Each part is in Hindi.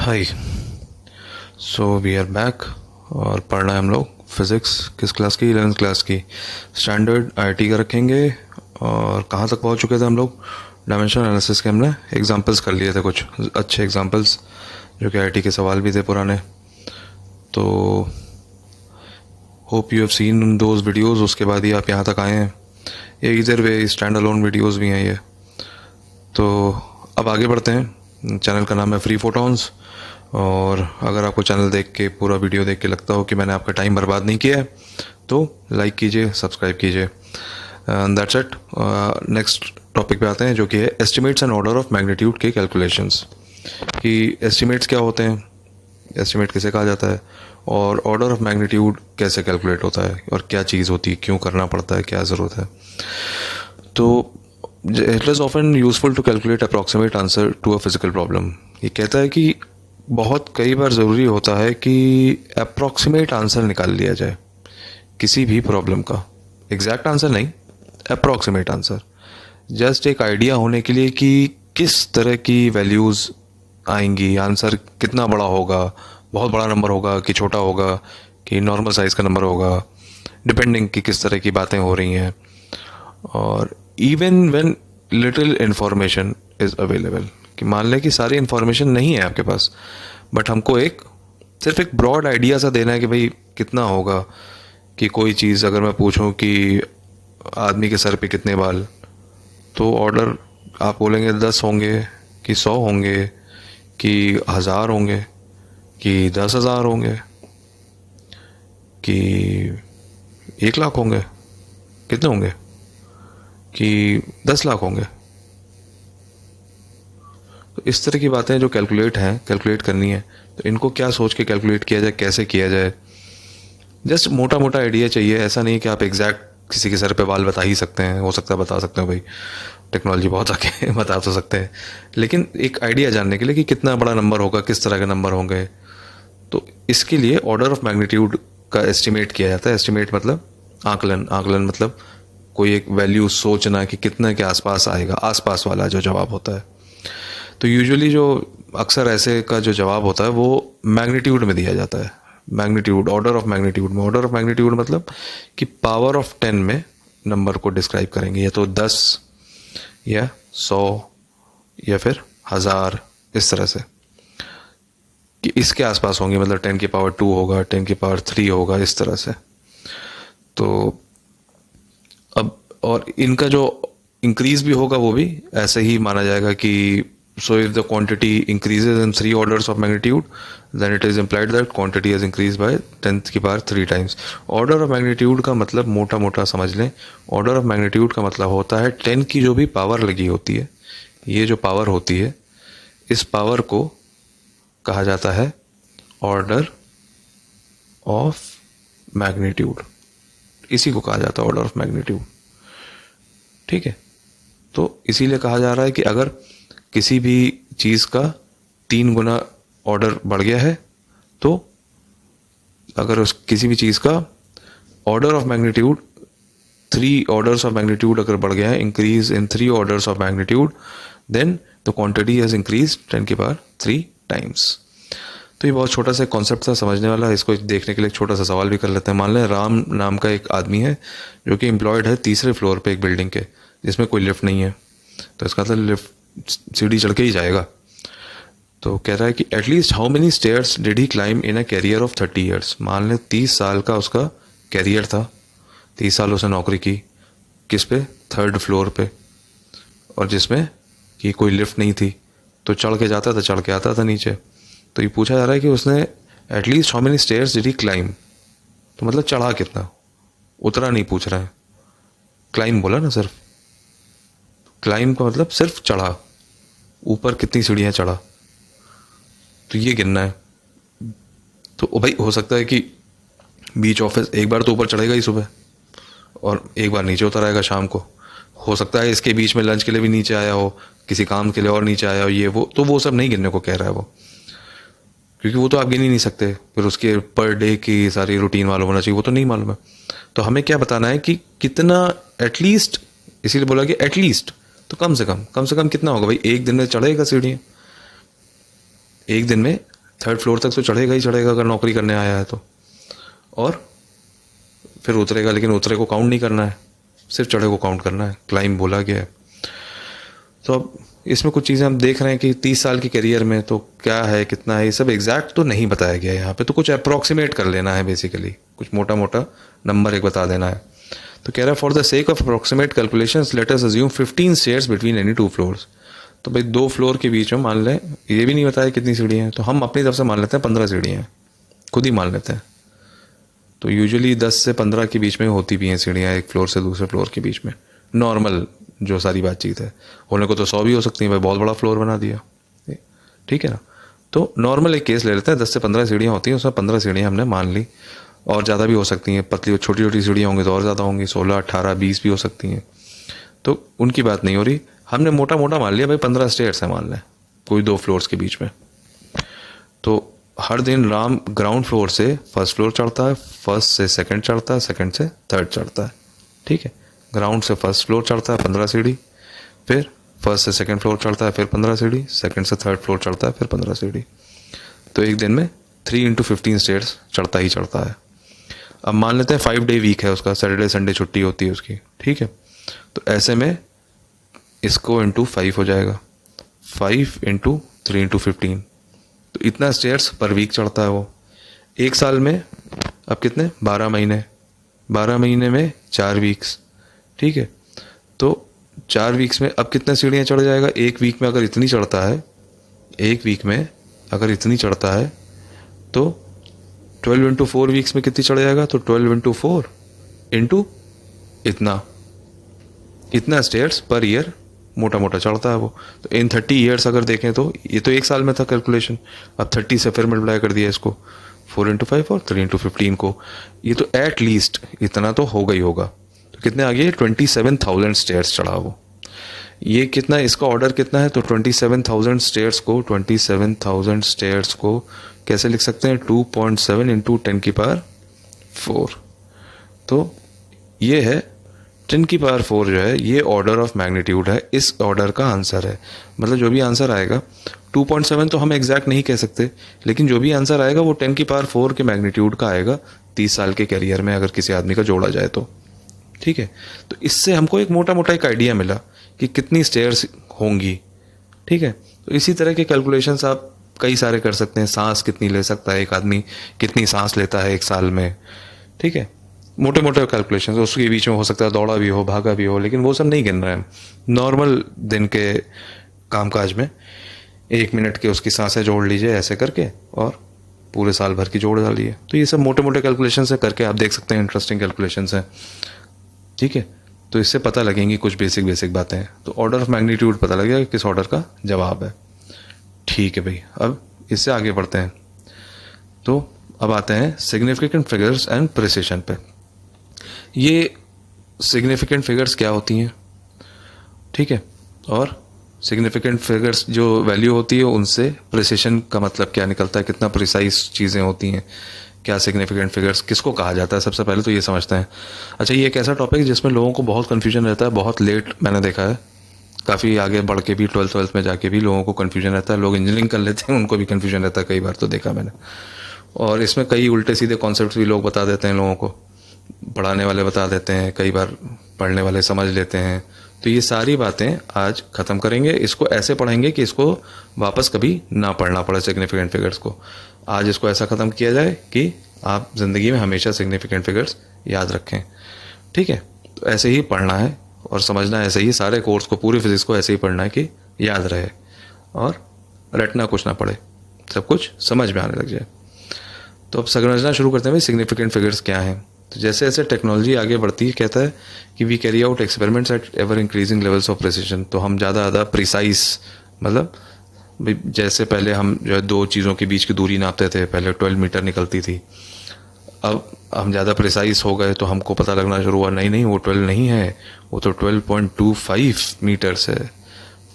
Hi. So we are back और पढ़ रहे हैं हम लोग फिज़िक्स। किस क्लास की? 11th क्लास की। स्टैंडर्ड आईटी का रखेंगे। और कहाँ तक पहुँच चुके थे हम लोग? डायमेंशन एनालिसिस के हमने एग्जांपल्स कर लिए थे, कुछ अच्छे एग्जांपल्स जो कि आईटी के सवाल भी थे पुराने। तो hope you have seen those videos. उसके बाद ही आप यहाँ तक आए हैं। ये इधर वे स्टैंड अलोन वीडियोस भी हैं ये। तो अब आगे बढ़ते हैं। चैनल का नाम है फ्री फोटॉन्स। और अगर आपको चैनल देख के, पूरा वीडियो देख के लगता हो कि मैंने आपका टाइम बर्बाद नहीं किया है, तो लाइक कीजिए, सब्सक्राइब कीजिए। That's it. नेक्स्ट टॉपिक पे आते हैं, जो कि है estimates and order of magnitude के कैलकुलेशंस। कि एस्टिमेट्स क्या होते हैं, एस्टिमेट किसे कहा जाता है, और ऑर्डर ऑफ मैग्नीट्यूड कैसे कैलकुलेट होता है, और क्या चीज़ होती है, क्यों करना पड़ता है, क्या ज़रूरत है। तो it is often useful to calculate approximate answer to a physical problem. ये कहता है कि बहुत कई बार ज़रूरी होता है कि अप्रॉक्सीमेट आंसर निकाल लिया जाए किसी भी प्रॉब्लम का। एग्जैक्ट आंसर नहीं, अप्रॉक्सीमेट आंसर। जस्ट एक आइडिया होने के लिए कि किस तरह की वैल्यूज़ आएंगी, आंसर कितना बड़ा होगा, बहुत बड़ा नंबर होगा कि छोटा होगा, कि नॉर्मल साइज़ का नंबर होगा, डिपेंडिंग कि किस तरह की बातें हो रही हैं। और even when little information is available, कि मान लें कि सारी इन्फॉर्मेशन नहीं है आपके पास, बट हमको सिर्फ एक ब्रॉड आइडिया सा देना है कि भाई कितना होगा। कि कोई चीज़ अगर मैं पूछूं कि आदमी के सर पे कितने बाल, तो ऑर्डर आप बोलेंगे 10 होंगे कि 100 होंगे कि 1000 होंगे कि 10,000 होंगे कि 1 लाख होंगे, कितने होंगे कि 10 लाख होंगे। तो इस तरह की बातें जो कैलकुलेट करनी है, तो इनको क्या सोच के कैलकुलेट किया जाए, कैसे किया जाए। जस्ट मोटा मोटा आइडिया चाहिए। ऐसा नहीं कि आप एग्जैक्ट किसी के सर पे बाल बता ही सकते हैं। हो सकता है बता सकते हो, भाई टेक्नोलॉजी बहुत आगे बता तो सकते हैं, लेकिन एक आइडिया जानने के लिए कि कितना बड़ा नंबर होगा, किस तरह के नंबर होंगे। तो इसके लिए ऑर्डर ऑफ मैग्नीट्यूड का एस्टिमेट किया जाता है। एस्टिमेट मतलब आकलन मतलब कोई एक वैल्यू सोचना कि कितने के आसपास आएगा, आसपास वाला जो जवाब होता है। तो यूजुअली जो अक्सर ऐसे का जो जवाब होता है वो मैग्नीट्यूड में दिया जाता है। मैग्नीट्यूड, ऑर्डर ऑफ मैग्नीट्यूड में। ऑर्डर ऑफ मैग्नीट्यूड मतलब कि पावर ऑफ 10 में नंबर को डिस्क्राइब करेंगे, या तो 10 या 100 या फिर 1000, इस तरह से कि इसके आसपास होंगे। मतलब 10 की पावर 2 होगा, 10 की पावर 3 होगा, इस तरह से। तो अब और इनका जो इंक्रीज भी होगा वो भी ऐसे ही माना जाएगा कि so if the quantity increases in 3 orders of magnitude, then it is implied that quantity has increased by 10th की power 3 times। Order of magnitude का मतलब मोटा मोटा समझ लें। ऑर्डर ऑफ मैग्नीट्यूड का मतलब होता है 10 की जो भी पावर लगी होती है, ये जो पावर होती है, इस पावर को कहा जाता है ऑर्डर ऑफ मैग्नीट्यूड। इसी को कहा जाता है ऑर्डर ऑफ मैग्नीट्यूड। ठीक है। तो इसीलिए कहा जा रहा है कि अगर किसी भी चीज़ का 3 गुना ऑर्डर बढ़ गया है, तो अगर उस किसी भी चीज़ का order of magnitude 3 orders of magnitude अगर बढ़ गया है, increase in 3 orders of magnitude, then the quantity has increase 10 की पावर 3 टाइम्स। तो ये बहुत छोटा सा कॉन्सेप्ट था, समझने वाला। इसको देखने के लिए एक छोटा सा सवाल भी कर लेते हैं। मान लें राम नाम का एक आदमी है जो कि एम्प्लॉयड है तीसरे फ्लोर पे एक बिल्डिंग के, जिसमें कोई लिफ्ट नहीं है। तो इसका मतलब लिफ्ट सीढ़ी चढ़ के ही जाएगा। तो कह रहा है कि at least how many stairs did he climb in a carrier of 30 years. मान लें 30 साल का उसका कैरियर था, 30 साल उसने नौकरी की। किस पे? 3rd फ्लोर पे। और जिसमें कि कोई लिफ्ट नहीं थी, तो चढ़ के जाता था, चढ़ के आता था नीचे। तो ये पूछा जा रहा है कि उसने at least how many stairs did he climb, तो मतलब चढ़ा कितना, उतरा नहीं पूछ रहा है। क्लाइम बोला ना सिर्फ। क्लाइम का मतलब सिर्फ चढ़ा, ऊपर कितनी सीढ़ियाँ चढ़ा, तो ये गिनना है। तो भाई हो सकता है कि बीच ऑफिस एक बार तो ऊपर चढ़ेगा ही सुबह, और एक बार नीचे उतर आएगा शाम को। हो सकता है इसके बीच में लंच के लिए भी नीचे आया हो, किसी काम के लिए और नीचे आया हो, ये वो। तो वो सब नहीं गिनने को कह रहा है वो, क्योंकि वो तो आप गिन ही नहीं सकते। फिर उसके पर डे की सारी रूटीन मालूम होना चाहिए, वो तो नहीं मालूम है। तो हमें क्या बताना है कि कितना एटलीस्ट, इसीलिए बोला कि एटलीस्ट, तो कम से कम कितना होगा भाई। एक दिन में चढ़ेगा सीढ़ियाँ, एक दिन में 3rd फ्लोर तक तो चढ़ेगा ही चढ़ेगा अगर नौकरी करने आया है तो, और फिर उतरेगा, लेकिन उतरे को काउंट नहीं करना है, सिर्फ चढ़े को काउंट करना है, क्लाइंब बोला गया है। तो अब इसमें कुछ चीज़ें हम देख रहे हैं कि 30 साल के करियर में तो क्या है, कितना है, ये सब एग्जैक्ट तो नहीं बताया गया है यहाँ पे, तो कुछ अप्रॉक्सीमेट कर लेना है बेसिकली, कुछ मोटा मोटा नंबर एक बता देना है। तो कह रहा है for the sake of approximate calculations let us assume 15 stairs between any 2 floors. तो भाई 2 फ्लोर के बीच में मान लें, ये भी नहीं बताया कितनी सीढ़ियाँ हैं, तो हम अपनी तरफ से मान लेते हैं 15 सीढ़ियाँ हैं, खुद ही मान लेते हैं। तो यूजुअली 10 से 15 के बीच में होती भी हैं सीढ़ियाँ एक फ्लोर से दूसरे फ्लोर के बीच में, नॉर्मल जो सारी बातचीत है। होने को तो 100 भी हो सकती है, भाई बहुत बड़ा फ्लोर बना दिया, ठीक है ना। तो नॉर्मल एक केस ले लेते हैं, 10 से 15 सीढ़ियाँ होती हैं, उसमें 15 सीढ़ियाँ हमने मान ली, और ज़्यादा भी हो सकती हैं, पतली छोटी छोटी सीढ़ियाँ होंगी तो और ज़्यादा होंगी, 16, 18, 20 भी हो सकती हैं, तो उनकी बात नहीं हो रही। हमने मोटा मोटा मान लिया भाई 15 स्टेयर्स है मान लें कोई 2 फ्लोर्स के बीच में। तो हर दिन राम ग्राउंड फ्लोर से फर्स्ट फ्लोर चढ़ता है, फर्स्ट से सेकंड चढ़ता है, सेकंड से थर्ड चढ़ता है, ठीक है। ग्राउंड से फर्स्ट फ्लोर चढ़ता है 15 सीढ़ी, फिर फर्स्ट से सेकंड फ्लोर चढ़ता है फिर 15 सीढ़ी, सेकंड से थर्ड फ्लोर चढ़ता है फिर 15 सीढ़ी। तो एक दिन में 3 × 15 स्टेयर्स चढ़ता ही चढ़ता है। अब मान लेते हैं 5 डे वीक है उसका, सैटरडे संडे छुट्टी होती है उसकी, ठीक है। तो ऐसे में इसको इंटू 5 हो जाएगा, 5 × 3 × 15, तो इतना स्टेयर्स पर वीक चढ़ता है वो। एक साल में अब कितने, 12 महीने, 12 महीने में 4 वीक्स, ठीक है। तो 4 वीक्स में अब कितने सीढ़ियाँ चढ़ जाएगा, एक वीक में अगर इतनी चढ़ता है, एक वीक में अगर इतनी चढ़ता है तो 12 × 4 वीक्स में कितनी चढ़ जाएगा, तो 12 × 4 इंटू इतना स्टेयर्स पर ईयर मोटा मोटा चढ़ता है वो। तो इन 30 ईयर्स अगर देखें तो ये तो एक साल में था कैलकुलेशन, अब 30 से फिर मल्टीप्लाई कर दिया इसको, 4 × 5 और 3 × 15 को, ये तो एट लीस्ट इतना तो होगा ही होगा। तो कितने आ गए, 27,000 स्टेयर्स चढ़ा वो। ये कितना, इसका ऑर्डर कितना है, तो 27,000 स्टेयर्स को, 27,000 स्टेयर्स को कैसे लिख सकते हैं, 2.7 × 10⁴। तो ये है 10⁴ जो है, ये ऑर्डर ऑफ मैग्नीट्यूड है, इस ऑर्डर का आंसर है। मतलब जो भी आंसर आएगा, 2.7 तो हम एग्जैक्ट नहीं कह सकते, लेकिन जो भी आंसर आएगा वो 10⁴ के मैग्नीट्यूड का आएगा 30 साल के करियर में, अगर किसी आदमी का जोड़ा जाए तो, ठीक है। तो इससे हमको एक मोटा मोटा एक आइडिया मिला कि कितनी स्टेयर्स होंगी, ठीक है। तो इसी तरह के कैलकुलेशंस आप कई सारे कर सकते हैं, सांस कितनी ले सकता है एक आदमी, कितनी सांस लेता है एक साल में, ठीक है। मोटे मोटे कैलकुलेशन, उसके बीच में हो सकता है दौड़ा भी हो, भागा भी हो, लेकिन वो सब नहीं गिन रहे हैं। नॉर्मल दिन के कामकाज में 1 मिनट के उसकी सांसें जोड़ लीजिए ऐसे करके, और पूरे साल भर की जोड़ डालिए। तो ये सब मोटे मोटे कैलकुलेशन से करके आप देख सकते हैं, इंटरेस्टिंग कैलकुलेशन है, ठीक है। तो इससे पता लगेंगी कुछ बेसिक बातें, तो ऑर्डर ऑफ मैग्नीट्यूड पता लगेगा कि किस ऑर्डर का जवाब है, ठीक है भाई। अब इससे आगे बढ़ते हैं, तो अब आते हैं सिग्निफिकेंट फिगर्स एंड प्रिसिशन पे। ये सिग्निफिकेंट फिगर्स क्या होती हैं, ठीक है, और सिग्निफिकेंट फिगर्स जो वैल्यू होती है उनसे प्रिसिशन का मतलब क्या निकलता है, कितना प्रिसाइज चीज़ें होती हैं, क्या सिग्निफिकेंट फिगर्स किसको कहा जाता है, सबसे पहले तो ये समझते हैं। अच्छा, ये एक ऐसा टॉपिक है जिसमें लोगों को बहुत कन्फ्यूजन रहता है, बहुत लेट मैंने देखा है, काफ़ी आगे बढ़ के भी 12th में जाके भी लोगों को कन्फ्यूजन रहता है। लोग इंजीनियरिंग कर लेते हैं, उनको भी कन्फ्यूजन रहता है, कई बार तो देखा मैंने। और इसमें कई उल्टे सीधे कॉन्सेप्ट भी लोग बता देते हैं लोगों को, पढ़ाने वाले बता देते हैं, कई बार पढ़ने वाले समझ लेते हैं। तो ये सारी बातें आज ख़त्म करेंगे, इसको ऐसे पढ़ेंगे कि इसको वापस कभी ना पढ़ना पड़े सिग्निफिकेंट फिगर्स को। आज इसको ऐसा ख़त्म किया जाए कि आप ज़िंदगी में हमेशा सिग्निफिकेंट फिगर्स याद रखें, ठीक है। तो ऐसे ही पढ़ना है और समझना है, ऐसे ही सारे कोर्स को, पूरी फिजिक्स को ऐसे ही पढ़ना है कि याद रहे और रटना कुछ ना पड़े, सब कुछ समझ में आने लग जाए। तो अब समझना शुरू करते हैं भाई सिग्निफिकेंट फिगर्स क्या हैं। तो जैसे जैसे टेक्नोलॉजी आगे बढ़ती है, कहता है कि we carry out experiments at ever increasing levels of precision. तो हम ज़्यादा प्रिसाइज, मतलब जैसे पहले हम जो है 2 चीज़ों के बीच की दूरी नापते थे, पहले 12 मीटर निकलती थी, अब हम ज़्यादा प्रिसाइज हो गए तो हमको पता लगना शुरू हुआ, नहीं वो 12 नहीं है, वो तो 12.25 मीटर्स है।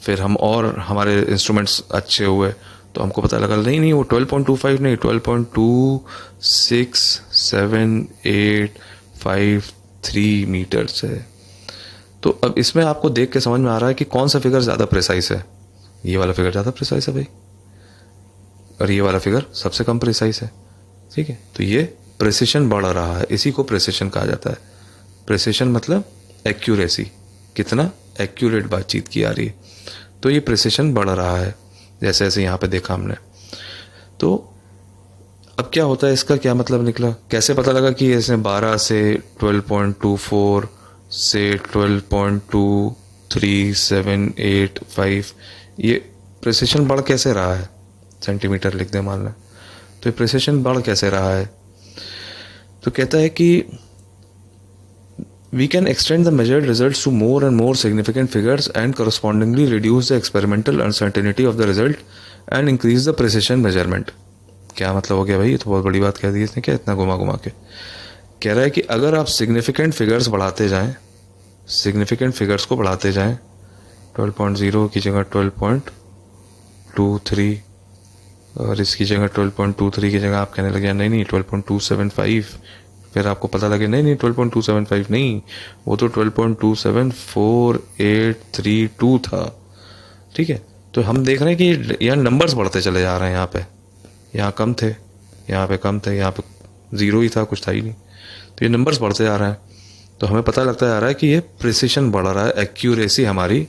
फिर हम और हमारे इंस्ट्रूमेंट्स अच्छे हुए तो हमको पता लगा नहीं वो 12.25 नहीं, 12.267853 मीटर्स है। तो अब इसमें आपको देख के समझ में आ रहा है कि कौन सा फिगर ज़्यादा प्रिसाइज है। ये वाला फिगर ज़्यादा प्रिसाइज है भाई, और ये वाला फिगर सबसे कम प्रिसाइज है, ठीक है। तो ये प्रिसिशन बढ़ रहा है, इसी को प्रिसिशन कहा जाता है। प्रिसिशन मतलब एक्यूरेसी, कितना एक्यूरेट बातचीत की आ रही है, तो ये प्रिसिशन बढ़ रहा है जैसे जैसे यहाँ पे देखा हमने। तो अब क्या होता है, इसका क्या मतलब निकला, कैसे पता लगा कि इसने 12 से 12.24 से 12.23785 ये प्रिसिशन बढ़ कैसे रहा है, सेंटीमीटर लिख दे मान लें, तो ये प्रिसिशन बढ़ कैसे रहा है। तो कहता है कि we can extend the measured results to more and more significant figures and correspondingly reduce the experimental uncertainty of the result and increase the precision measurement। क्या मतलब हो गया भाई, ये तो बहुत बड़ी बात कह दी इसने, क्या इतना घुमा घुमा के कह रहा है कि अगर आप सिग्निफिकेंट फिगर्स बढ़ाते जाएं, सिग्निफिकेंट फिगर्स को बढ़ाते जाएं, 12.0 की जगह 12.23 और इसकी जगह 12.23 की जगह आप कहने लगे नहीं 12.275, फिर आपको पता लगे नहीं 12.275 नहीं, वो तो 12.274,832 था, ठीक है। तो हम देख रहे हैं कि यहाँ नंबर्स बढ़ते चले जा रहे हैं, यहाँ पे यहाँ कम थे, यहाँ पे कम थे, यहाँ पे ज़ीरो ही था, कुछ था ही नहीं, तो ये नंबर्स बढ़ते जा रहे हैं। तो हमें पता लगता जा रहा है कि ये प्रिसिशन बढ़ रहा है, एक्यूरेसी हमारी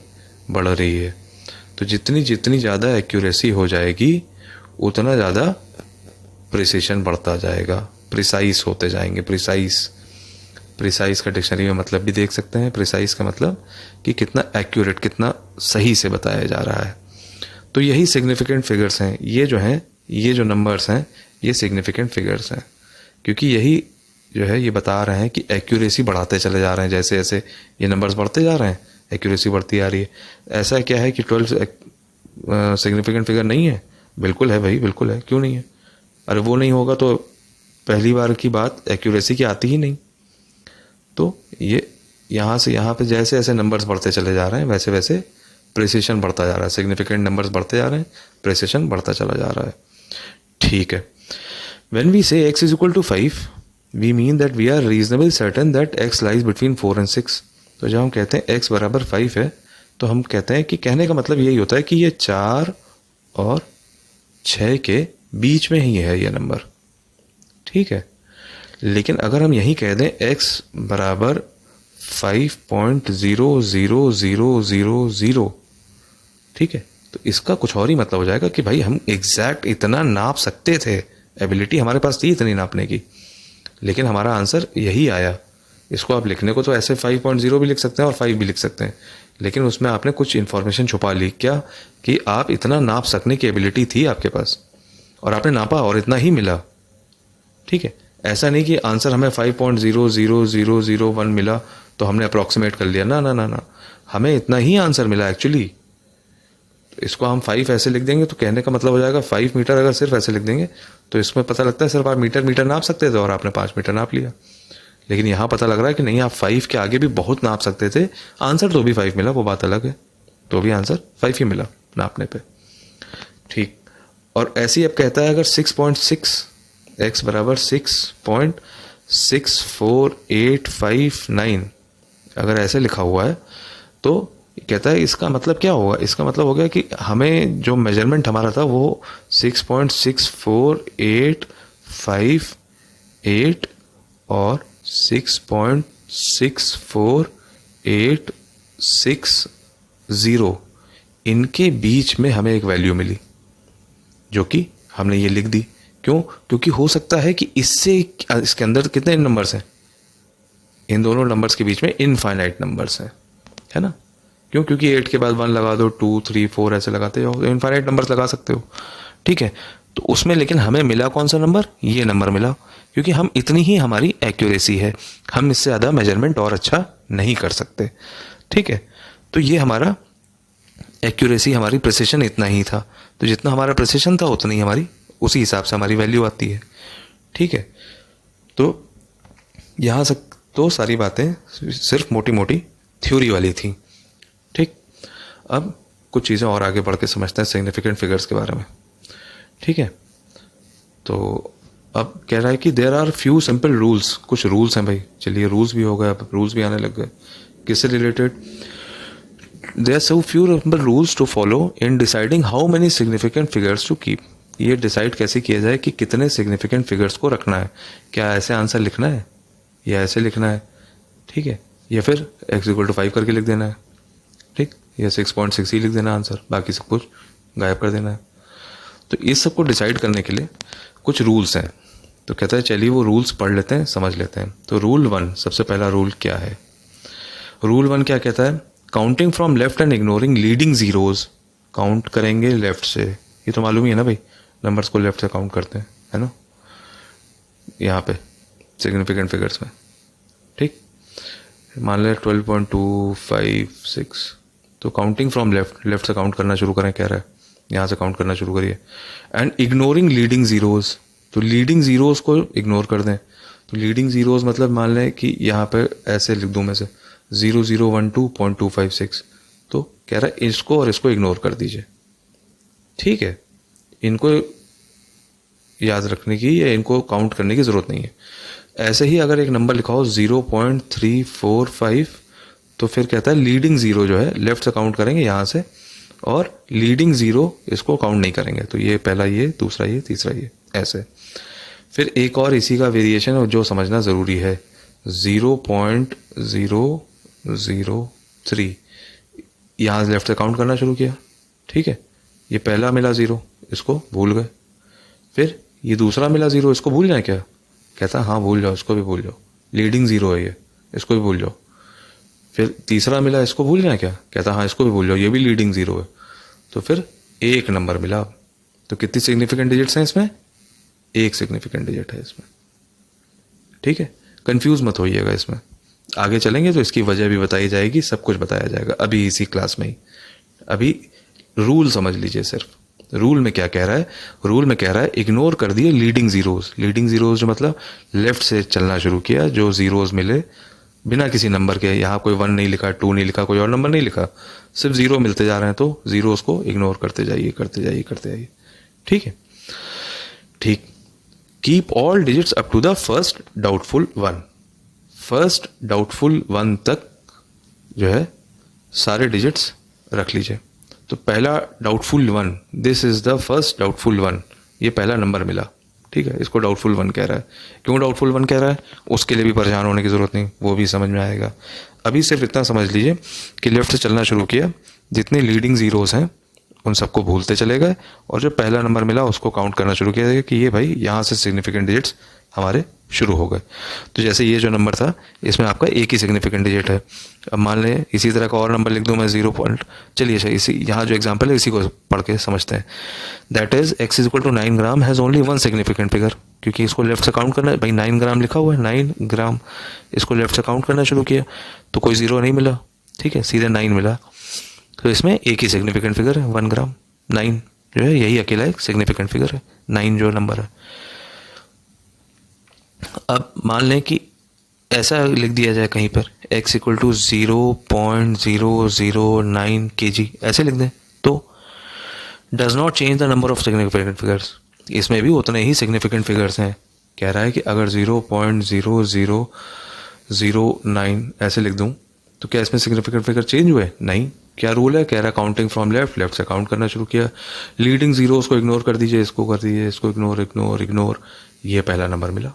बढ़ रही है। तो जितनी जितनी ज़्यादा एक्यूरेसी हो जाएगी उतना ज़्यादा प्रिसिशन बढ़ता जाएगा, प्रिसाइज होते जाएंगे। प्रिसाइज का डिक्शनरी में मतलब भी देख सकते हैं। प्रिसाइज का मतलब कि कितना एक्यूरेट, कितना सही से बताया जा रहा है। तो यही सिग्निफिकेंट फिगर्स हैं, ये जो हैं, ये जो नंबर्स हैं, ये सिग्निफिकेंट फिगर्स हैं, क्योंकि यही जो है ये बता रहे हैं कि एक्यूरेसी बढ़ाते चले जा रहे हैं। जैसे जैसे ये नंबर्स बढ़ते जा रहे हैं, एक्यूरेसी बढ़ती आ रही है। ऐसा क्या है कि 12 सिग्निफिकेंट फिगर नहीं है? बिल्कुल है भाई, बिल्कुल है, क्यों नहीं है? अरे वो नहीं होगा तो पहली बार की बात एक्यूरेसी की आती ही नहीं। तो ये यहाँ से यहाँ पे जैसे जैसे नंबर्स बढ़ते चले जा रहे हैं वैसे वैसे प्रिसिशन बढ़ता जा रहा है, सिग्निफिकेंट नंबर्स बढ़ते जा रहे हैं, प्रिसिशन बढ़ता चला जा रहा है, ठीक है। When we say x is equal to 5 we mean that we are reasonable certain that x lies between 4 and 6। तो जब हम कहते हैं x बराबर 5 है तो हम कहते हैं कि कहने का मतलब यही होता है कि ये 4 और 6 के बीच में ही है ये नंबर, ठीक है। लेकिन अगर हम यही कह दें x बराबर 5.00000, ठीक है, तो इसका कुछ और ही मतलब हो जाएगा कि भाई हम एग्जैक्ट इतना नाप सकते थे, एबिलिटी हमारे पास थी इतनी नापने की, लेकिन हमारा आंसर यही आया। इसको आप लिखने को तो ऐसे 5.0 भी लिख सकते हैं और 5 भी लिख सकते हैं, लेकिन उसमें आपने कुछ इन्फॉर्मेशन छुपा ली, क्या कि आप इतना नाप सकने की एबिलिटी थी आपके पास और आपने नापा और इतना ही मिला, ठीक है। ऐसा नहीं कि आंसर हमें 5.00001 मिला तो हमने अप्रॉक्सीमेट कर लिया, ना ना ना ना, हमें इतना ही आंसर मिला एक्चुअली। तो इसको हम 5 ऐसे लिख देंगे तो कहने का मतलब हो जाएगा 5 मीटर, अगर सिर्फ ऐसे लिख देंगे तो इसमें पता लगता है सिर्फ आप मीटर नाप सकते थे और आपने 5 मीटर नाप लिया। लेकिन यहाँ पता लग रहा है कि नहीं, आप 5 के आगे भी बहुत नाप सकते थे, आंसर तो भी 5 मिला, वो बात अलग है, तो भी आंसर 5 ही मिला नापने पे, ठीक। और ऐसे ही अब कहता है अगर 6.6 x बराबर 6.64859 अगर ऐसे लिखा हुआ है तो कहता है इसका मतलब क्या होगा, इसका मतलब हो गया कि हमें जो मेजरमेंट हमारा था वो 6.64858 और 6.64860 इनके बीच में हमें एक वैल्यू मिली, जो कि हमने ये लिख दी। क्यों? क्योंकि हो सकता है कि इससे इसके अंदर कितने नंबर्स हैं, इन दोनों नंबर्स के बीच में इनफाइनाइट नंबर्स हैं, है ना। क्यों? क्योंकि 8 के बाद 1 लगा दो, 2 3 4 ऐसे लगाते हो तो इनफाइनाइट नंबर्स लगा सकते हो, ठीक है। तो उसमें लेकिन हमें मिला कौन सा नंबर? ये नंबर मिला, क्योंकि हम इतनी ही हमारी एक्यूरेसी है, हम इससे ज़्यादा मेजरमेंट और अच्छा नहीं कर सकते, ठीक है। तो ये हमारा एक्यूरेसी, हमारी प्रिसिशन इतना ही था। तो जितना हमारा प्रिसिशन था उतनी हमारी, उसी हिसाब से हमारी वैल्यू आती है, ठीक है। तो यहाँ से तो सारी बातें सिर्फ मोटी मोटी थ्योरी वाली थी, ठीक। अब कुछ चीज़ें और आगे बढ़ के समझते हैं सिग्निफिकेंट फिगर्स के बारे में, ठीक है। तो अब कह रहा है कि there are few simple rules, कुछ रूल्स हैं भाई। चलिए रूल्स भी हो गए, अब रूल्स भी आने लग गए। किससे related? There are so few simple rules to follow in deciding how many significant figures to keep. ये डिसाइड कैसे किया जाए कि कितने सिग्निफिकेंट फिगर्स को रखना है, क्या ऐसे आंसर लिखना है या ऐसे लिखना है, ठीक है, या फिर x=5 करके लिख देना है, ठीक, या 6.6 ही लिख देना आंसर, बाकी सब कुछ गायब कर देना है। तो इस सब को डिसाइड करने के लिए कुछ रूल्स हैं। तो कहता है चलिए वो रूल्स पढ़ लेते हैं, समझ लेते हैं। तो रूल 1, सबसे पहला रूल क्या है? रूल 1 क्या कहता है? Counting from left and ignoring leading zeros. Count करेंगे लेफ्ट से, ये तो मालूम ही है ना भाई, नंबर्स को लेफ्ट से काउंट करते हैं, है ना, यहाँ पे सिग्निफिकेंट फिगर्स में, ठीक। मान लें 12.256, तो काउंटिंग फ्रॉम लेफ्ट से काउंट करना शुरू करें, कह रहा है यहाँ से काउंट करना शुरू करिए। एंड इग्नोरिंग लीडिंग जीरोज, तो लीडिंग जीरोज को इग्नोर कर दें। तो लीडिंग जीरोज मतलब मान लें कि यहाँ पे ऐसे लिख दूँ मैं से 0012.256, तो कह रहा है इसको और इसको इग्नोर कर दीजिए, ठीक है, इनको याद रखने की या इनको काउंट करने की ज़रूरत नहीं है। ऐसे ही अगर एक नंबर लिखा हो 0.345, तो फिर कहता है लीडिंग ज़ीरो जो है लेफ्ट से काउंट करेंगे यहाँ से, और लीडिंग ज़ीरो इसको काउंट नहीं करेंगे। तो ये पहला, ये दूसरा, ये तीसरा, ये ऐसे। फिर एक और इसी का वेरिएशन है जो समझना ज़रूरी है, 0.003, यहाँ लेफ्ट से काउंट करना शुरू किया, ठीक है, ये पहला मिला ज़ीरो, इसको भूल गए। फिर ये दूसरा मिला ज़ीरो, इसको भूल जाए क्या? कहता हाँ भूल जाओ, इसको भी भूल जाओ, लीडिंग ज़ीरो है ये, इसको भी भूल जाओ। फिर तीसरा मिला, इसको भूल जाए क्या? कहता हाँ इसको भी भूल जाओ, ये भी लीडिंग ज़ीरो है। तो फिर एक नंबर मिला। तो कितनी सिग्निफिकेंट डिजिट्स हैं इसमें? एक सिग्निफिकेंट डिजिट है इसमें, ठीक है। कंफ्यूज मत होइएगा इसमें, आगे चलेंगे तो इसकी वजह भी बताई जाएगी, सब कुछ बताया जाएगा अभी इसी क्लास में ही। अभी रूल समझ लीजिए सिर्फ। रूल में क्या कह रहा है? रूल में कह रहा है इग्नोर कर दिए लीडिंग जीरोज। लीडिंग जीरोज जो मतलब लेफ्ट से चलना शुरू किया, जो जीरोज मिले बिना किसी नंबर के, यहाँ कोई 1 नहीं लिखा, 2 नहीं लिखा, कोई और नंबर नहीं लिखा, सिर्फ जीरो मिलते जा रहे हैं, तो जीरोज को इग्नोर करते जाइए, करते जाइए, करते जाइए, ठीक है, ठीक। Keep all digits up to the first doubtful 1। First doubtful 1 तक जो है सारे डिजिट्स रख लीजिए। तो पहला doubtful 1, this is the first doubtful 1, ये पहला नंबर मिला, ठीक है, इसको डाउटफुल 1 कह रहा है। क्यों डाउटफुल 1 कह रहा है? उसके लिए भी परेशान होने की ज़रूरत नहीं, वो भी समझ में आएगा। अभी सिर्फ इतना समझ लीजिए कि लेफ्ट से चलना शुरू किया, जितने लीडिंग ज़ीरोज़ हैं उन सबको भूलते चले गए, और जो पहला नंबर मिला उसको काउंट करना शुरू किया कि ये भाई यहाँ से सिग्निफिकेंट डिजिट्स हमारे शुरू हो गए। तो जैसे ये जो नंबर था, इसमें आपका एक ही सिग्निफिकेंट डिजिट है। अब मान लें इसी तरह का और नंबर लिख दूं मैं 0 पॉइंट, चलिए अच्छा इसी यहाँ जो एग्जांपल है इसी को पढ़ के समझते हैं। That is x=9 gram has only 1 significant figure, क्योंकि इसको लेफ्ट से काउंट करना है भाई, 9 ग्राम लिखा हुआ है, 9 ग्राम, इसको लेफ्ट से काउंट करना शुरू किया तो कोई ज़ीरो नहीं मिला, ठीक है, सीधे 9 मिला। तो इसमें एक ही सिग्निफिकेंट फिगर है 1 ग्राम, 9 जो है यही अकेला एक सिग्निफिकेंट फिगर है, 9 जो नंबर है। अब मान लें कि ऐसा लिख दिया जाए कहीं पर x=0.009 kg, ऐसे लिख दें, तो does not change the number of significant figures. इसमें भी उतने ही सिग्निफिकेंट फिगर्स हैं। कह रहा है कि अगर 0.0009 ऐसे लिख दूं तो क्या इसमें सिग्निफिकेंट फिगर चेंज हुए? नहीं। क्या रूल है? कह रहा है काउंटिंग फ्रॉम लेफ्ट से काउंट करना शुरू किया, लीडिंग जीरोस को इग्नोर कर दीजिए, इसको कर दीजिए, इसको इग्नोर, ये पहला नंबर मिला।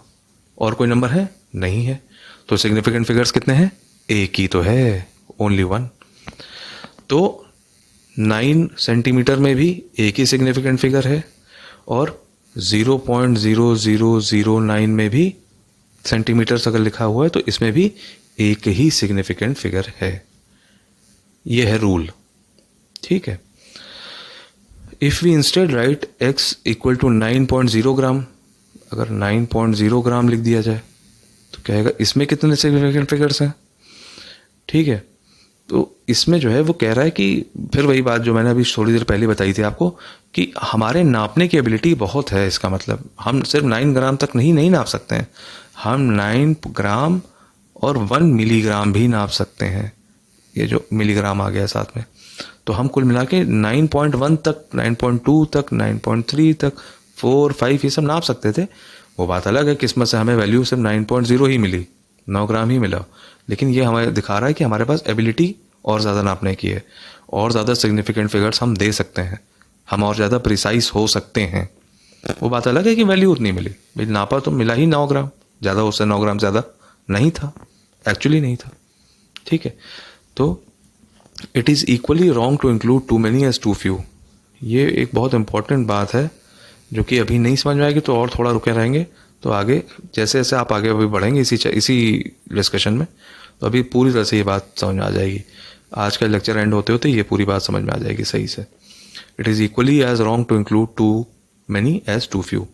और कोई नंबर है? नहीं है। तो सिग्निफिकेंट फिगर्स कितने हैं? एक ही तो है, ओनली 1। तो 9 सेंटीमीटर में भी एक ही सिग्निफिकेंट फिगर है, और 0.0009 में भी सेंटीमीटर अगर लिखा हुआ है तो इसमें भी एक ही सिग्निफिकेंट फिगर है। ये है रूल, ठीक है। If we instead write x=9.0 gram, अगर 9.0 ग्राम लिख दिया जाए तो कहेगा इसमें कितने सिग्निफिकेंट फिगर्स हैं, ठीक है। तो इसमें जो है वो कह रहा है कि फिर वही बात जो मैंने अभी थोड़ी देर पहले बताई थी आपको कि हमारे नापने की एबिलिटी बहुत है। इसका मतलब हम सिर्फ 9 ग्राम तक नहीं नाप सकते हैं, हम 9 ग्राम और 1 मिलीग्राम भी नाप सकते हैं। ये जो मिलीग्राम आ गया साथ में, तो हम कुल मिला के 9.1 तक, 9.2 तक, 9.3 तक, 4, 5 ये सब नाप सकते थे। वो बात अलग है, किस्मत से हमें वैल्यू सिर्फ 9.0 ही मिली, 9 ग्राम ही मिला। लेकिन ये हमें दिखा रहा है कि हमारे पास एबिलिटी और ज़्यादा नापने की है, और ज़्यादा सिग्निफिकेंट फिगर्स हम दे सकते हैं, हम और ज़्यादा प्रिसाइज हो सकते हैं। वो बात अलग है कि वैल्यू उतनी मिली, भाई नापा तो मिला ही 9 ग्राम, ज़्यादा उससे 9 ग्राम ज़्यादा नहीं था, एक्चुअली नहीं था। ठीक है, तो it is equally wrong to include too many as too few. ये एक बहुत इंपॉर्टेंट बात है जो कि अभी नहीं समझ में आएगी तो और थोड़ा रुके रहेंगे, तो आगे जैसे जैसे आप आगे अभी बढ़ेंगे इसी डिस्कशन में, तो अभी पूरी तरह से ये बात समझ में आ जाएगी। आज का लेक्चर एंड होते होते ये पूरी बात समझ में आ जाएगी सही से। It is equally as wrong to include too many as too few,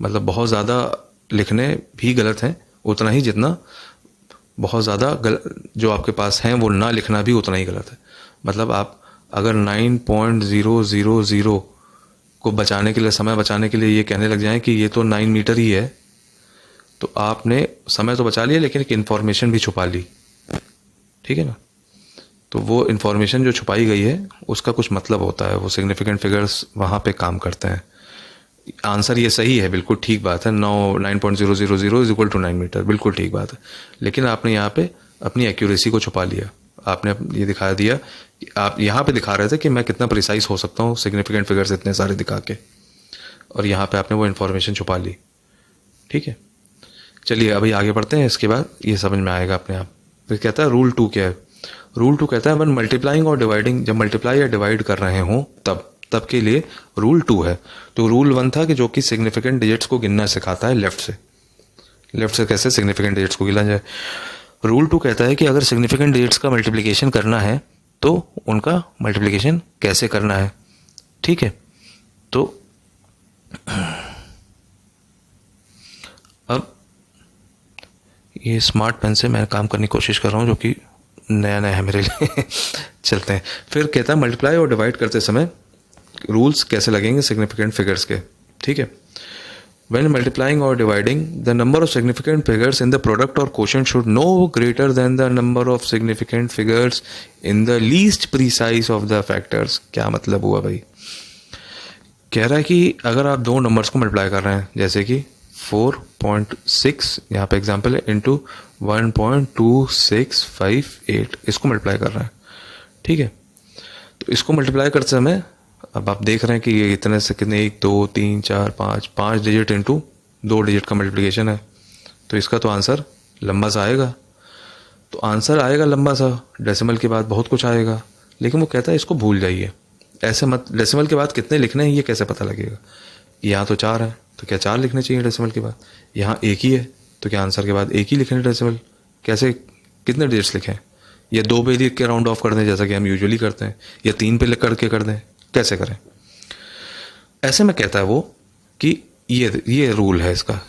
मतलब बहुत ज़्यादा लिखने भी गलत हैं उतना ही जितना बहुत ज़्यादा जो आपके पास हैं वो ना लिखना भी उतना ही गलत है। मतलब आप अगर 9.000 को बचाने के लिए, समय बचाने के लिए ये कहने लग जाएं कि ये तो 9 मीटर ही है, तो आपने समय तो बचा लिया लेकिन एक इन्फॉर्मेशन भी छुपा ली। ठीक है ना, तो वो इन्फॉर्मेशन जो छुपाई गई है उसका कुछ मतलब होता है, वो सिग्निफिकेंट फिगर्स वहाँ पे काम करते हैं। आंसर ये सही है, बिल्कुल ठीक बात है, 9.000 इज इक्वल टू 9 मीटर, बिल्कुल ठीक बात है, लेकिन आपने यहाँ पे अपनी एक्यूरेसी को छुपा लिया। आपने ये दिखा दिया कि आप यहाँ पे दिखा रहे थे कि मैं कितना प्रिसाइज हो सकता हूँ सिग्निफिकेंट फिगर्स इतने सारे दिखा के, और यहाँ पे आपने वो इन्फॉर्मेशन छुपा ली। ठीक है, चलिए अभी आगे बढ़ते हैं, इसके बाद ये समझ में आएगा अपने आप। फिर कहता है रूल 2 क्या है। रूल 2 कहता है वन मल्टीप्लाइंग और डिवाइडिंग, जब मल्टीप्लाई या डिवाइड कर रहे हों तब के लिए रूल 2 है। तो रूल 1 था कि जो कि सिग्निफिकेंट डिजिट्स को गिनना सिखाता है लेफ्ट से कैसे सिग्निफिकेंट डिजिट्स को गिना जाए। रूल 2 कहता है कि अगर सिग्निफिकेंट डिजिट्स का मल्टीप्लिकेशन करना है तो उनका मल्टीप्लिकेशन कैसे करना है। ठीक है, तो अब ये स्मार्ट पेन से मैं काम करने की कोशिश कर रहा हूँ जो कि नया है मेरे लिए चलते हैं। फिर कहता है मल्टीप्लाई और डिवाइड करते समय रूल्स कैसे लगेंगे सिग्निफिकेंट फिगर्स के। ठीक है, when multiplying or dividing the number of significant figures in the product or quotient should no greater than the number of significant figures in the least precise of the factors। क्या मतलब हुआ भाई, कह रहा है कि अगर आप दो नंबर्स को मल्टीप्लाई कर रहे हैं, जैसे कि 4.6 यहाँ पे एग्जांपल है इंटू 1.2658, इसको मल्टीप्लाई कर रहे हैं। ठीक है, तो इसको मल्टीप्लाई करते समय अब आप देख रहे हैं कि ये इतने से कितने 1 2 3 4 5 डिजिट इंटू 2 डिजिट का मल्टीप्लिकेशन है, तो इसका तो आंसर लंबा सा आएगा। तो आंसर आएगा लंबा सा, डेसिमल के बाद बहुत कुछ आएगा, लेकिन वो कहता है इसको भूल जाइए, ऐसे मत, डेसिमल के बाद कितने लिखने हैं ये कैसे पता लगेगा। यहाँ तो 4 है तो क्या 4 लिखने चाहिए डेसिमल के बाद, यहाँ 1 ही है तो क्या आंसर के बाद 1 ही लिखने डेसिमल, कैसे कितने डिजिट्स लिखें, या 2 पे लिख के राउंड ऑफ कर दें जैसा कि हम यूजुअली करते हैं, या 3 पे लिख करके कर दें, कैसे करें। ऐसे में कहता है वो कि ये रूल है इसका,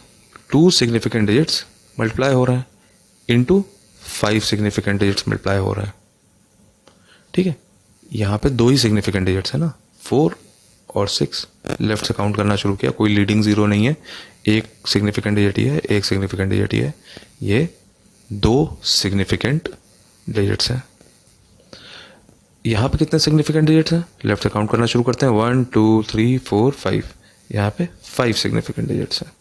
2 सिग्निफिकेंट डिजिट्स मल्टीप्लाई हो रहे हैं इनटू 5 सिग्निफिकेंट डिजिट्स मल्टीप्लाई हो रहे हैं। ठीक है, यहाँ पे 2 ही सिग्निफिकेंट डिजिट्स है ना, 4 और 6। लेफ्ट से काउंट करना शुरू किया, कोई लीडिंग जीरो नहीं है, एक सिग्निफिकेंट डिजिट ही है, एक सिग्निफिकेंट डिजिट ही है, ये 2 सिग्निफिकेंट डिजिट्स हैं। यहाँ पे कितने सिग्निफिकेंट डिजिट्स हैं, लेफ्ट से काउंट करना शुरू करते हैं, 1 2 3 4 5, यहाँ पे 5 सिग्निफिकेंट डिजिट्स हैं।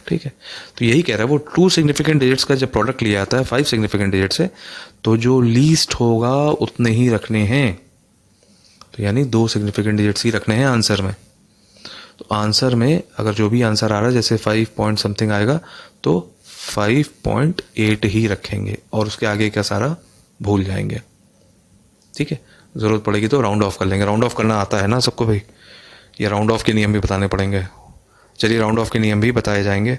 ठीक है, तो यही कह रहा है वो 2 सिग्निफिकेंट डिजिट्स का जब प्रोडक्ट लिया आता है 5 सिग्निफिकेंट डिजिट से, तो जो लीस्ट होगा उतने ही रखने हैं, तो यानी 2 सिग्निफिकेंट डिजिट्स ही रखने हैं आंसर में। तो आंसर में अगर जो भी आंसर आ रहा है जैसे 5 पॉइंट समथिंग आएगा तो 5.8 ही रखेंगे और उसके आगे का सारा भूल जाएंगे। ठीक है, ज़रूरत पड़ेगी तो राउंड ऑफ कर लेंगे, राउंड ऑफ करना आता है ना सबको भाई, ये राउंड ऑफ के नियम भी बताने पड़ेंगे। चलिए राउंड ऑफ के नियम भी बताए जाएंगे,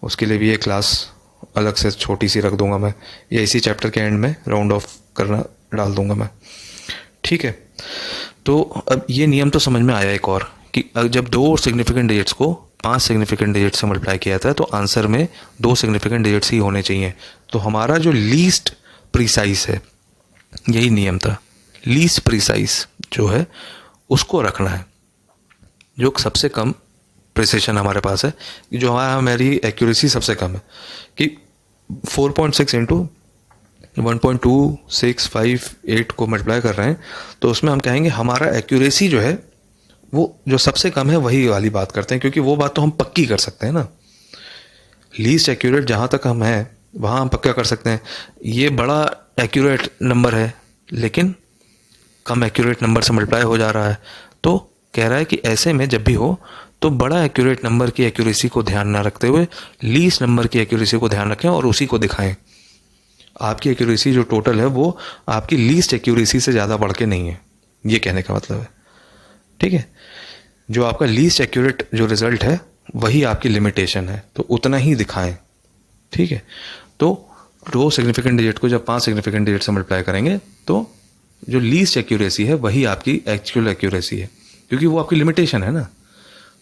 उसके लिए भी एक क्लास अलग से छोटी सी रख दूंगा मैं, या इसी चैप्टर के एंड में राउंड ऑफ करना डाल दूंगा मैं। ठीक है, तो अब ये नियम तो समझ में आया एक और, कि जब 2 सिग्निफिकेंट डिजिट्स को 5 सिग्निफिकेंट डिजिट से मल्टीप्लाई किया जाता है तो आंसर में 2 सिग्निफिकेंट डिजिट्स ही होने चाहिए। तो हमारा जो लीस्ट प्रिसाइज है, यही नियम था, लीस्ट प्रिसाइज जो है उसको रखना है, जो सबसे कम प्रिसिशन हमारे पास है, जो हमारी एक्यूरेसी सबसे कम है, कि 4.6 इंटू 1.2658 को मल्टीप्लाई कर रहे हैं, तो उसमें हम कहेंगे हमारा एक्यूरेसी जो है वो जो सबसे कम है वही वाली बात करते हैं, क्योंकि वो बात तो हम पक्की कर सकते हैं ना, लीस्ट एक्यूरेट जहाँ तक हम हैं वहाँ हम पक्का कर सकते हैं। ये बड़ा एक्यूरेट नंबर है लेकिन कम एक्यूरेट नंबर से मल्टीप्लाई हो जा रहा है, तो कह रहा है कि ऐसे में जब भी हो तो बड़ा एक्यूरेट नंबर की एक्यूरेसी को ध्यान ना रखते हुए लीस्ट नंबर की एक्यूरेसी को ध्यान रखें और उसी को दिखाएं। आपकी एक्यूरेसी जो टोटल है वो आपकी लीस्ट एक्यूरेसी से ज़्यादा बढ़ के नहीं है, ये कहने का मतलब है। ठीक है, जो आपका लीस्ट एक्यूरेट जो रिजल्ट है वही आपकी लिमिटेशन है, तो उतना ही दिखाएं। ठीक है, तो 2 सिग्निफिकेंट डिजिट को जब 5 सिग्निफिकेंट डिजिट से मल्टीप्लाई करेंगे तो जो लीस्ट एक्यूरेसी है वही आपकी एक्चुअल एक्यूरेसी है, क्योंकि वो आपकी लिमिटेशन है ना।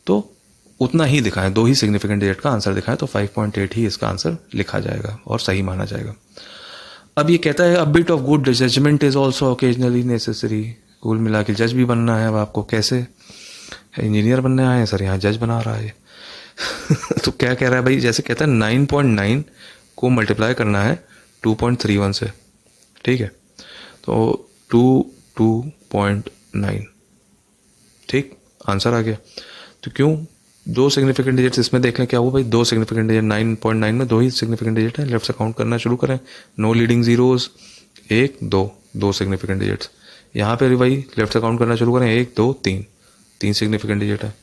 तो उतना ही दिखाएं, 2 ही सिग्निफिकेंट डिजिट का आंसर दिखाएं, तो 5.8 ही इसका आंसर लिखा जाएगा और सही माना जाएगा। अब ये कहता है a bit of good judgement is also occasionally necessary. कुल मिला के जज भी बनना है। अब आपको कैसे, इंजीनियर बनने आए हैं सर, यहाँ जज बना रहा है तो क्या कह रहा है भाई, जैसे कहता है 9.9 को मल्टीप्लाई करना है 2.31 से। ठीक है, तो 2.9, ठीक, आंसर आ गया। तो क्यों 2 सिग्निफिकेंट डिजिट्स इसमें देख लें क्या हुआ भाई, 2 सिग्निफिकेंट डिजिट 9.9 में 2 ही सिग्निफिकेंट डिजिट है। लेफ्ट से काउंट करना शुरू करें, no leading zeros, 1 2 significant digits. यहाँ पे भाई लेफ्ट से काउंट करना शुरू करें, 1 2 3 सिग्निफिकेंट डिजिट है।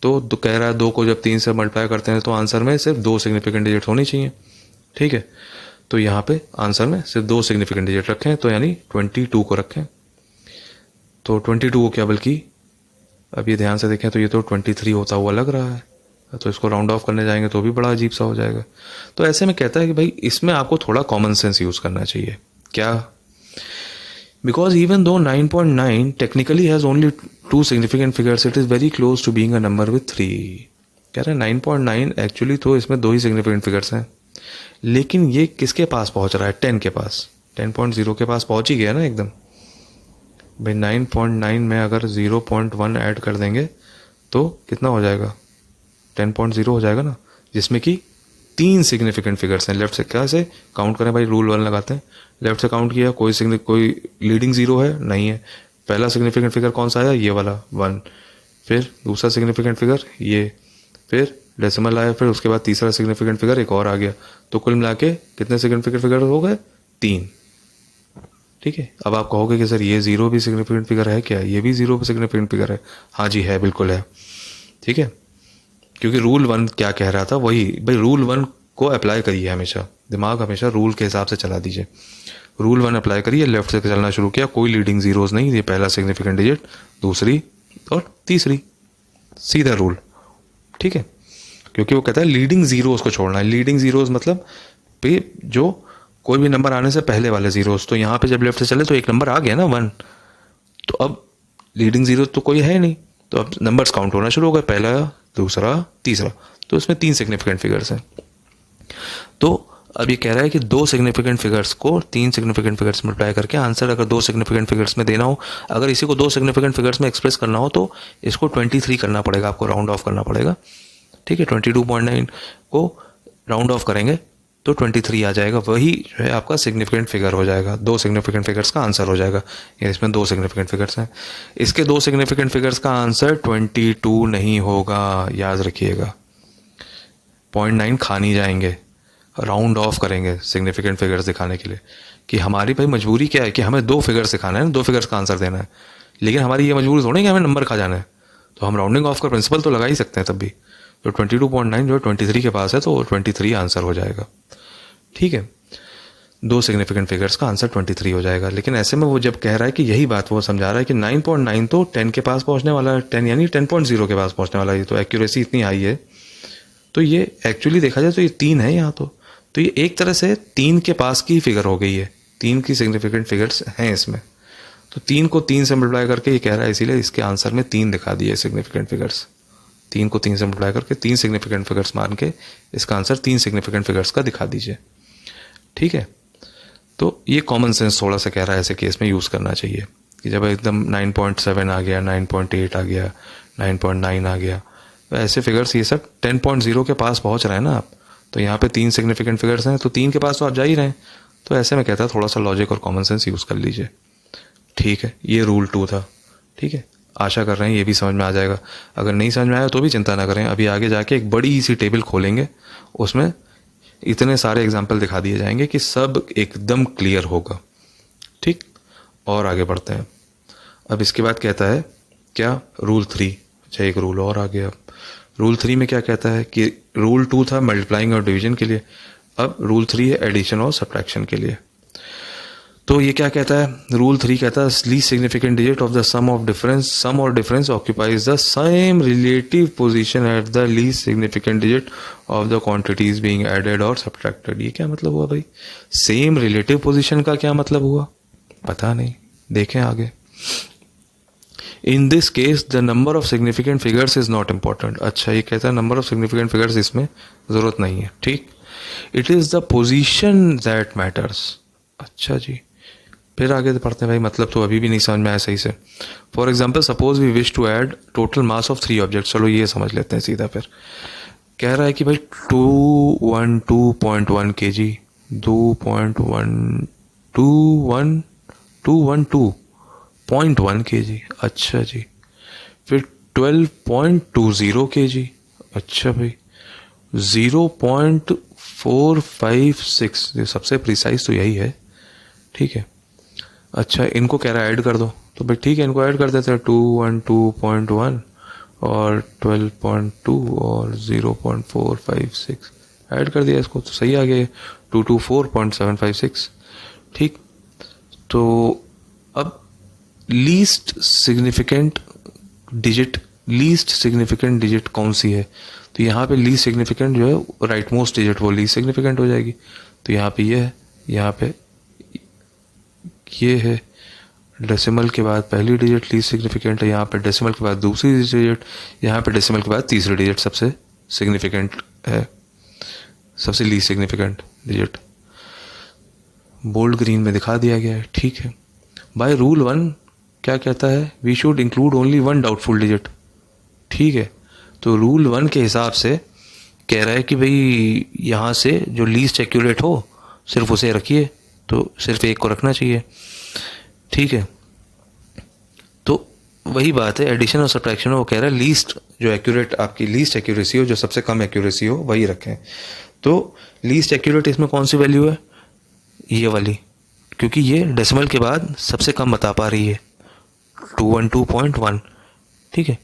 तो कह रहा है 2 को जब 3 से मल्टीप्लाई करते हैं तो आंसर में सिर्फ 2 सिग्निफिकेंट डिजिट होनी चाहिए। ठीक है, तो यहाँ पे आंसर में सिर्फ 2 सिग्निफिकेंट डिजिट रखें, तो यानी 22 को रखें। तो 22 को क्या, बल्कि अब ये ध्यान से देखें तो ये तो 23 होता हुआ लग रहा है, तो इसको राउंड ऑफ करने जाएंगे तो भी बड़ा अजीब सा हो जाएगा। तो ऐसे में कहता है कि भाई इसमें आपको थोड़ा कॉमन सेंस यूज़ करना चाहिए। क्या, because even though 9.9 technically has only 2 significant figures, it is very close to being a number with 3। कह रहे हैं 9.9 एक्चुअली तो इसमें 2 ही सिग्निफिकेंट फिगर्स हैं, लेकिन ये किसके पास पहुंच रहा है, 10 के पास, 10.0 के पास पहुंच ही गया ना एकदम भाई। 9.9 में अगर 0.1 ऐड कर देंगे तो कितना हो जाएगा, 10.0 हो जाएगा ना, जिसमें कि 3 सिग्निफिकेंट फिगर्स हैं। लेफ्ट से क्या से काउंट करें भाई, रूल 1 लगाते हैं। लेफ्ट से काउंट किया, कोई लीडिंग जीरो है नहीं है। पहला सिग्निफिकेंट फिगर कौन सा आया, ये वाला 1, फिर दूसरा सिग्निफिकेंट फिगर ये, फिर डेसिमल आया, फिर उसके बाद तीसरा सिग्निफिकेंट फिगर एक और आ गया। तो कुल मिला के कितने सिग्निफिकेंट फिगर हो गए, 3। ठीक है, अब आप कहोगे कि सर ये 0 भी सिग्निफिकेंट फिगर है क्या, ये भी 0 सिग्निफिकेंट फिगर है। हाँ जी है, बिल्कुल है। ठीक है, क्योंकि रूल 1 क्या कह रहा था वही भाई, रूल 1 को अप्लाई करिए हमेशा, दिमाग हमेशा रूल के हिसाब से चला दीजिए। रूल 1 अप्लाई करिए, लेफ्ट से चलना शुरू किया, कोई लीडिंग जीरोज नहीं, ये पहला सिग्निफिकेंट डिजिट, दूसरी और तीसरी, सीधा रूल। ठीक है, क्योंकि वो कहता है लीडिंग जीरोज को छोड़ना है। लीडिंग जीरोज मतलब पे जो कोई भी नंबर आने से पहले वाले जीरोज, तो यहाँ पे जब लेफ्ट से चले तो एक नंबर आ गया ना 1, तो अब लीडिंग जीरो तो कोई है नहीं, तो अब नंबर्स काउंट होना शुरू हो गए, पहला दूसरा तीसरा, तो इसमें 3 सिग्निफिकेंट फिगर्स हैं। तो अब ये कह रहा है कि 2 सिग्निफिकेंट फिगर्स को 3 सिग्निफिकेंट फिगर्स में मल्टीप्लाई करके आंसर अगर 2 सिग्निफिकेंट फिगर्स में देना हो, अगर इसी को 2 सिग्निफिकेंट फिगर्स में एक्सप्रेस करना हो तो इसको 23 करना पड़ेगा, आपको राउंड ऑफ करना पड़ेगा। ठीक है, 22.9 को राउंड ऑफ करेंगे तो 23 आ जाएगा, वही जो है आपका सिग्निफिकेंट फिगर हो जाएगा, 2 सिग्निफिकेंट फिगर्स का आंसर हो जाएगा। ये इसमें 2 सिग्निफिकेंट फिगर्स हैं, इसके 2 सिग्निफिकेंट फिगर्स का आंसर 22 नहीं होगा, याद रखिएगा। 0.9 खा नहीं जाएंगे, राउंड ऑफ करेंगे सिग्निफिकेंट फिगर्स दिखाने के लिए, कि हमारी भाई मजबूरी क्या है कि हमें 2 फिगर्स दिखाना है ना, 2 फिगर्स का आंसर देना है, लेकिन हमारी ये मजबूरी थोड़ी कि हमें नंबर खा जाना है, तो हम राउंडिंग ऑफ का प्रिंसिपल तो लगा ही सकते हैं तब भी। तो 22.9 जो है 23 के पास है, तो 23 आंसर हो जाएगा। ठीक है, 2 सिग्निफिकेंट फिगर्स का आंसर 23 हो जाएगा। लेकिन ऐसे में वो जब कह रहा है कि यही बात वो समझा रहा है कि 9.9 तो 10 के पास पहुंचने वाला है, 10 यानी 10.0 के पास पहुंचने वाला है, तो एक्यूरेसी इतनी हाई है। तो ये एक्चुअली देखा जाए तो ये 3 है यहाँ, तो ये एक तरह से 3 के पास की फिगर हो गई है, 3 की सिग्निफिकेंट फिगर्स हैं इसमें। तो 3 को 3 से मल्टीप्लाई करके ये कह रहा है, इसीलिए इसके आंसर में 3 दिखा दिए सिग्निफिकेंट फिगर्स। 3 को 3 से मल्टीप्लाई करके 3 सिग्निफिकेंट फिगर्स मान के इसका आंसर 3 सिग्निफिकेंट फिगर्स का दिखा दीजिए। ठीक है, तो ये कॉमन सेंस थोड़ा सा कह रहा है ऐसे केस में यूज़ करना चाहिए कि जब एकदम 9.7 आ गया, 9.8 आ गया, 9.9 आ गया, तो ऐसे फिगर्स ये सब 10.0 के पास पहुंच रहे हैं ना आप, तो यहाँ पे 3 सिग्निफिकेंट फिगर्स हैं, तो 3 के पास तो आप जा ही रहे हैं। तो ऐसे में कहता है थोड़ा सा लॉजिक और कॉमन सेंस यूज़ कर लीजिए। ठीक है, ये रूल 2 था। ठीक है, आशा कर रहे हैं ये भी समझ में आ जाएगा। अगर नहीं समझ में आया तो भी चिंता ना करें, अभी आगे जाके एक बड़ी सी टेबल खोलेंगे, उसमें इतने सारे एग्जाम्पल दिखा दिए जाएंगे कि सब एकदम क्लियर होगा। ठीक, और आगे बढ़ते हैं। अब इसके बाद कहता है क्या, रूल 3, अच्छा एक रूल और आ गया। रूल 3 में क्या कहता है कि रूल 2 था मल्टीप्लाइंग और डिवीजन के लिए, अब रूल 3 है एडिशन और सब्ट्रैक्शन के लिए। तो ये क्या कहता है, रूल 3 कहता है least significant digit of the sum और difference occupies the same relative position at the least significant digit of the quantities being added और सब्ट्रैक्टेड। ये क्या मतलब हुआ भाई, सेम रिलेटिव पोजीशन का क्या मतलब हुआ, पता नहीं, देखें आगे। In this case the number of significant figures is not important. अच्छा, ये कहता है नंबर ऑफ सिग्निफिकेंट फिगर्स इसमें ज़रूरत नहीं है, ठीक। It is the position that matters. अच्छा जी, फिर आगे पढ़ते हैं भाई, मतलब तो अभी भी नहीं समझ में आया सही से। For example suppose we wish to add total mass of 3 object. चलो ये समझ लेते हैं सीधा। फिर कह रहा है कि भाई 212.1 kg, 212.1 kg। अच्छा जी, फिर 12.20 kg। अच्छा भाई 0.456, ये सबसे प्रिसाइज तो यही है, ठीक है। अच्छा, इनको कह रहा है ऐड कर दो, तो भाई ठीक है, इनको ऐड कर देते हैं। 212.1 और 12.2 और 0.456 ऐड कर दिया इसको, तो सही आ गया 224.756, ठीक। तो अब लीस्ट सिग्निफिकेंट डिजिट कौन सी है, तो यहाँ पे लीस्ट सिग्निफिकेंट जो है राइट मोस्ट डिजिट वो लीस्ट सिग्निफिकेंट हो जाएगी। तो यहाँ पे ये है, यहाँ पे ये है, डेसिमल के बाद पहली डिजिट लीस्ट सिग्निफिकेंट है, यहाँ पे डेसिमल के बाद दूसरी डिजिट, यहाँ पे डेसिमल के बाद तीसरी डिजिट सबसे सिग्निफिकेंट है, सबसे least significant digit bold green में दिखा दिया गया है, ठीक है। बाय रूल 1 क्या कहता है, we should include only 1 doubtful digit, ठीक है। तो रूल 1 के हिसाब से कह रहा है कि भाई यहाँ से जो लीस्ट एक्यूरेट हो सिर्फ उसे रखिए, तो सिर्फ एक को रखना चाहिए, ठीक है। तो वही बात है, एडिशन और सब्ट्रैक्शन वो कह रहा है लीस्ट जो एक्यूरेट, आपकी लीस्ट एक्यूरेसी हो, जो सबसे कम एक्यूरेसी हो वही रखें। तो लीस्ट एक्यूरेट इसमें कौन सी वैल्यू है, ये वाली, क्योंकि ये डेसिमल के बाद सबसे कम बता पा रही है 212.1, ठीक है।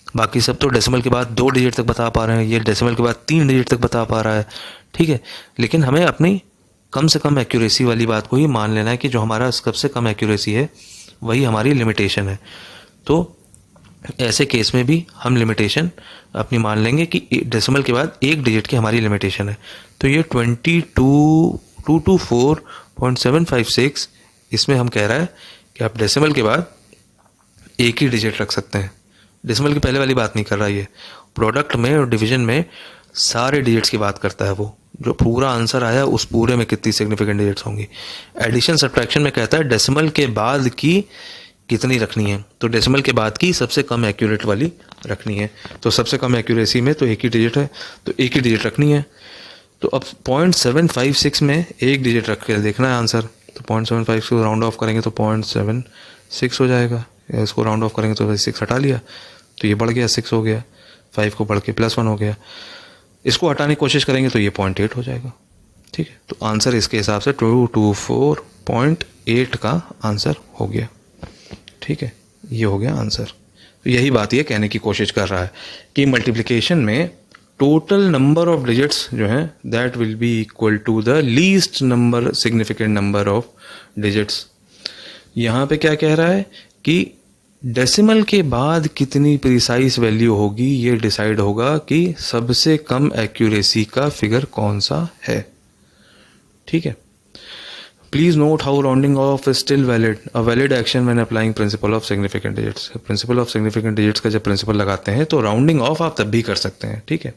बाकी सब तो डेसिमल के बाद 2 डिजिट तक बता पा रहे हैं, ये डेसिमल के बाद 3 डिजिट तक बता पा रहा है, ठीक है। लेकिन हमें अपनी कम से कम एक्यूरेसी वाली बात को ही मान लेना है कि जो हमारा सबसे कम एक्यूरेसी है वही हमारी लिमिटेशन है। तो ऐसे केस में भी हम लिमिटेशन अपनी मान लेंगे कि डेसिमल के बाद 1 डिजिट की हमारी लिमिटेशन है। तो ये 224.756 इसमें हम कह रहा है कि आप डेसिमल के बाद 1 ही डिजिट रख सकते हैं। डेसिमल की पहले वाली बात नहीं कर रहा, ये प्रोडक्ट में और डिवीजन में सारे डिजिट्स की बात करता है। वो जो पूरा आंसर आया उस पूरे में कितनी सिग्निफिकेंट डिजिट्स होंगी। एडिशन सब्ट्रैक्शन में कहता है डेसिमल के बाद की कितनी रखनी है, तो डेसिमल के बाद की सबसे कम एक्यूरेट वाली रखनी है। तो सबसे कम एक्यूरेसी में तो 1 ही डिजिट है, तो 1 ही डिजिट रखनी है। तो अब 0.756 में 1 डिजिट रख के देखना है आंसर। तो 0.75 को राउंड ऑफ करेंगे तो 0.76 हो जाएगा, या इसको राउंड ऑफ करेंगे तो 6 हटा लिया, तो ये बढ़ गया 6 हो गया, 5 को बढ़ के +1 हो गया। इसको हटाने की कोशिश करेंगे तो ये 0.8 हो जाएगा, ठीक है। तो आंसर इसके हिसाब से 224.8 का आंसर हो गया, ठीक है। ये हो गया आंसर। तो यही बात ये कहने की कोशिश कर रहा है कि मल्टीप्लिकेशन में टोटल नंबर ऑफ डिजिट्स जो हैं that will be equal to the least number significant number of digits. यहाँ पे क्या कह रहा है कि डेसिमल के बाद कितनी प्रिसाइज वैल्यू होगी, ये डिसाइड होगा कि सबसे कम एक्यूरेसी का फिगर कौन सा है, ठीक है। Please note how rounding off is still valid, a valid action when applying principle of significant digits. Principle of significant digits का जब प्रिंसिपल लगाते हैं तो राउंडिंग ऑफ आप तब भी कर सकते हैं, ठीक है।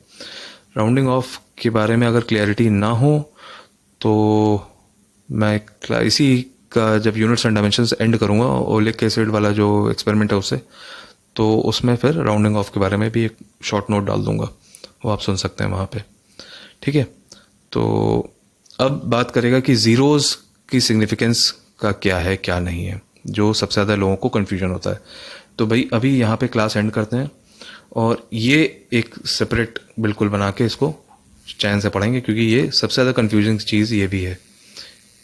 राउंडिंग ऑफ के बारे में अगर क्लैरिटी ना हो तो मैं इसी का जब यूनिट्स एंड डायमेंशंस एंड करूँगा ओलिक एसिड वाला जो एक्सपेरिमेंट है उससे, तो उसमें फिर राउंडिंग ऑफ के बारे में भी एक शॉर्ट नोट डाल दूंगा, वो आप सुन सकते हैं वहाँ पे, ठीक है। तो अब बात करेगा कि ज़ीरोज़ की सिग्निफिकेंस का क्या है क्या नहीं है, जो सबसे ज़्यादा लोगों को कन्फ्यूजन होता है। तो भाई अभी यहाँ पे क्लास एंड करते हैं और ये एक सेपरेट बिल्कुल बना के इसको चैन से पढ़ेंगे, क्योंकि ये सबसे ज़्यादा कन्फ्यूजिंग चीज़ ये भी है,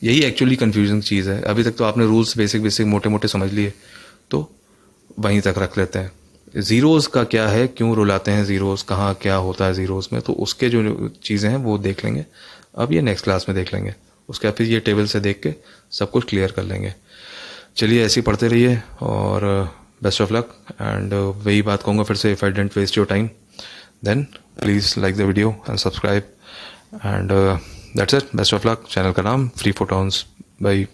यही एक्चुअली कन्फ्यूजिंग चीज़ है। अभी तक तो आपने रूल्स बेसिक मोटे मोटे समझ लिए, तो वहीं तक रख लेते हैं। ज़ीरोज़ का क्या है, क्यों रुलाते हैं ज़ीरोज़, कहाँ क्या होता है ज़ीरोज़ में, तो उसके जो चीज़ें हैं वो देख लेंगे। अब ये नेक्स्ट क्लास में देख लेंगे। उसके बाद फिर ये टेबल से देख के सब कुछ क्लियर कर लेंगे। चलिए ऐसे ही पढ़ते रहिए और बेस्ट ऑफ लक। एंड वही बात कहूँगा फिर से, if I didn't waste your time then please like the video and subscribe and that's it. Best of luck. Channel का नाम फ्री फोटॉन्स। बाय।